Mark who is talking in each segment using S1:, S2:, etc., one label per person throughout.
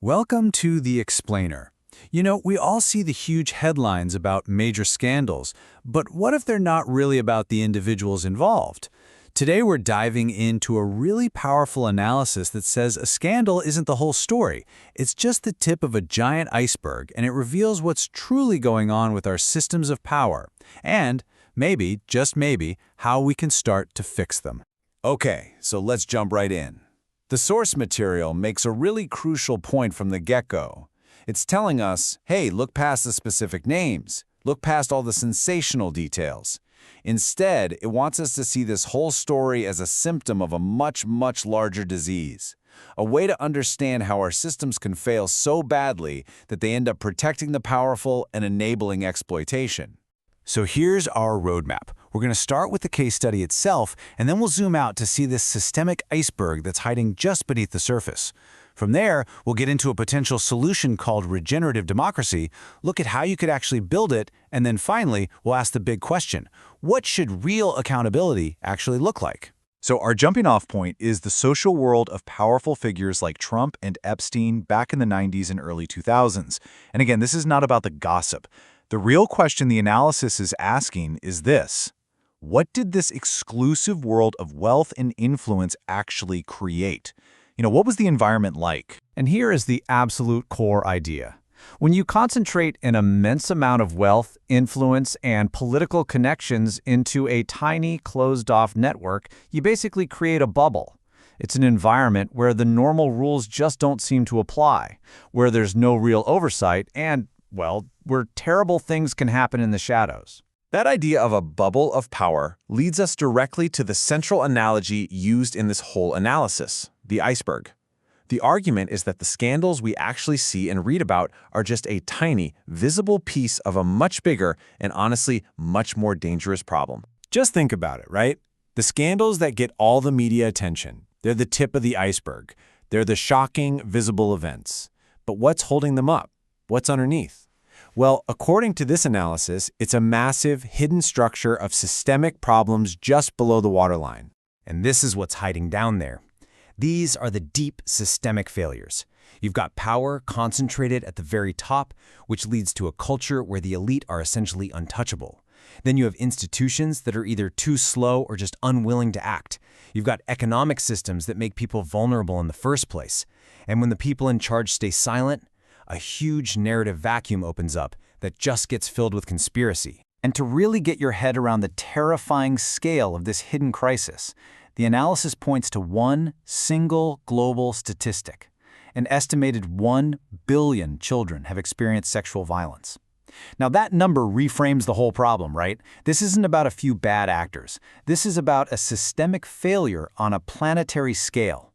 S1: Welcome to The Explainer. You know, we all see the huge headlines about major scandals, but what if they're not really about the individuals involved? Today we're diving into a really powerful analysis that says a scandal isn't the whole story. It's just the tip of a giant iceberg, and it reveals what's truly going on with our systems of power, and maybe, just maybe, how we can start to fix them.
S2: Okay, so let's jump right in. The source material makes a really crucial point from the get-go. It's telling us, hey, look past the specific names. Look past all the sensational details. Instead, it wants us to see this whole story as a symptom of a much, much larger disease. A way to understand how our systems can fail so badly that they end up protecting the powerful and enabling exploitation.
S1: So here's our roadmap. We're going to start with the case study itself, and then we'll zoom out to see this systemic iceberg that's hiding just beneath the surface. From there, we'll get into a potential solution called regenerative democracy, look at how you could actually build it, and then finally, we'll ask the big question: what should real accountability actually look like?
S3: So our jumping-off point is the social world of powerful figures like Trump and Epstein back in the 90s and early 2000s. And again, this is not about the gossip. The real question the analysis is asking is this: what did this exclusive world of wealth and influence actually create? What was the environment like?
S4: And here is the absolute core idea. When you concentrate an immense amount of wealth, influence, and political connections into a tiny, closed-off network, you basically create a bubble. It's an environment where the normal rules just don't seem to apply, where there's no real oversight, and, well, where terrible things can happen in the shadows.
S5: That idea of a bubble of power leads us directly to the central analogy used in this whole analysis, the iceberg. The argument is that the scandals we actually see and read about are just a tiny, visible piece of a much bigger and honestly much more dangerous problem.
S2: Just think about it, right? The scandals that get all the media attention, they're the tip of the iceberg. They're the shocking, visible events. But what's holding them up? What's underneath? Well, according to this analysis, it's a massive, hidden structure of systemic problems just below the waterline.
S6: And this is what's hiding down there. These are the deep systemic failures. You've got power concentrated at the very top, which leads to a culture where the elite are essentially untouchable. Then you have institutions that are either too slow or just unwilling to act. You've got economic systems that make people vulnerable in the first place. And when the people in charge stay silent, a huge narrative vacuum opens up that just gets filled with conspiracy.
S4: And to really get your head around the terrifying scale of this hidden crisis, the analysis points to one single global statistic. An estimated 1 billion children have experienced sexual violence. Now that number reframes the whole problem, right? This isn't about a few bad actors. This is about a systemic failure on a planetary scale.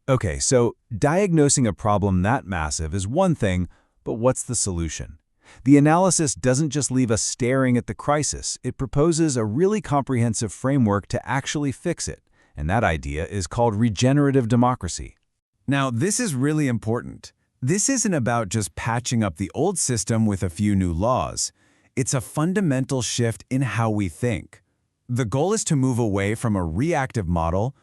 S1: Okay, so diagnosing a problem that massive is one thing, but what's the solution? The analysis doesn't just leave us staring at the crisis. It proposes a really comprehensive framework to actually fix it, and that idea is called regenerative democracy. Now, this is really important. This isn't about just patching up the old system with a few new laws. It's a fundamental shift in how we think. The goal is to move away from a reactive model,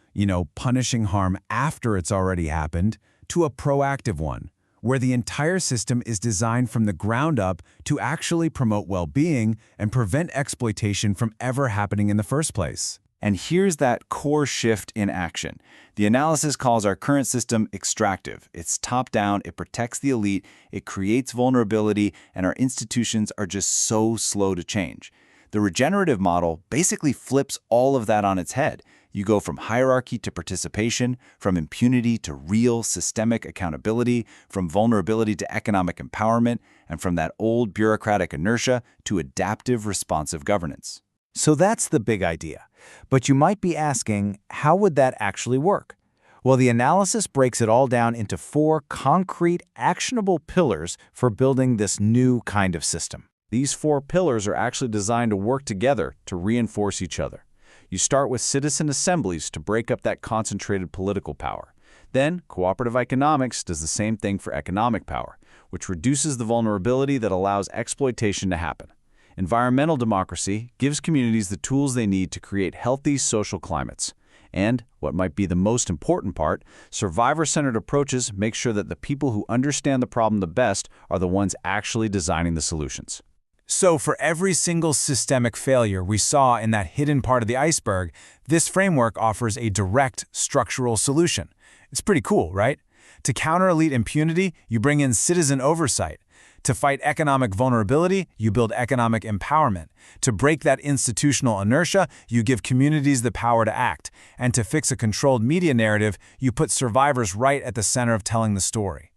S1: punishing harm after it's already happened, to a proactive one, where the entire system is designed from the ground up to actually promote well-being and prevent exploitation from ever happening in the first place.
S3: And here's that core shift in action. The analysis calls our current system extractive. It's top-down, it protects the elite, it creates vulnerability, and our institutions are just so slow to change. The regenerative model basically flips all of that on its head. You go from hierarchy to participation, from impunity to real systemic accountability, from vulnerability to economic empowerment, and from that old bureaucratic inertia to adaptive responsive governance.
S4: So that's the big idea. But you might be asking, how would that actually work? Well, the analysis breaks it all down into 4 concrete, actionable pillars for building this new kind of system. These 4 pillars are actually designed to work together to reinforce each other. You start with citizen assemblies to break up that concentrated political power. Then, cooperative economics does the same thing for economic power, which reduces the vulnerability that allows exploitation to happen. Environmental democracy gives communities the tools they need to create healthy social climates.
S2: And, what might be the most important part, survivor-centered approaches make sure that the people who understand the problem the best are the ones actually designing the solutions.
S1: So for every single systemic failure we saw in that hidden part of the iceberg, this framework offers a direct structural solution. It's pretty cool, right? To counter elite impunity, you bring in citizen oversight. To fight economic vulnerability, you build economic empowerment. To break that institutional inertia, you give communities the power to act. And to fix a controlled media narrative, you put survivors right at the center of telling the story.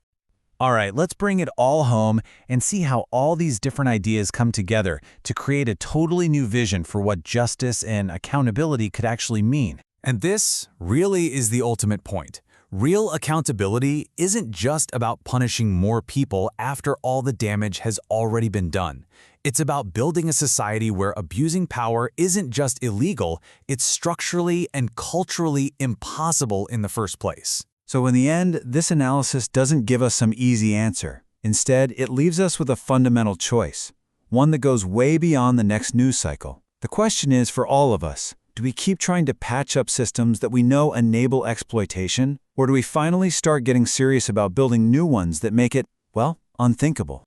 S4: All right, let's bring it all home and see how all these different ideas come together to create a totally new vision for what justice and accountability could actually mean.
S1: And this really is the ultimate point. Real accountability isn't just about punishing more people after all the damage has already been done. It's about building a society where abusing power isn't just illegal, it's structurally and culturally impossible in the first place.
S2: So in the end, this analysis doesn't give us some easy answer. Instead, it leaves us with a fundamental choice, one that goes way beyond the next news cycle. The question is for all of us, do we keep trying to patch up systems that we know enable exploitation, or do we finally start getting serious about building new ones that make it, well, unthinkable?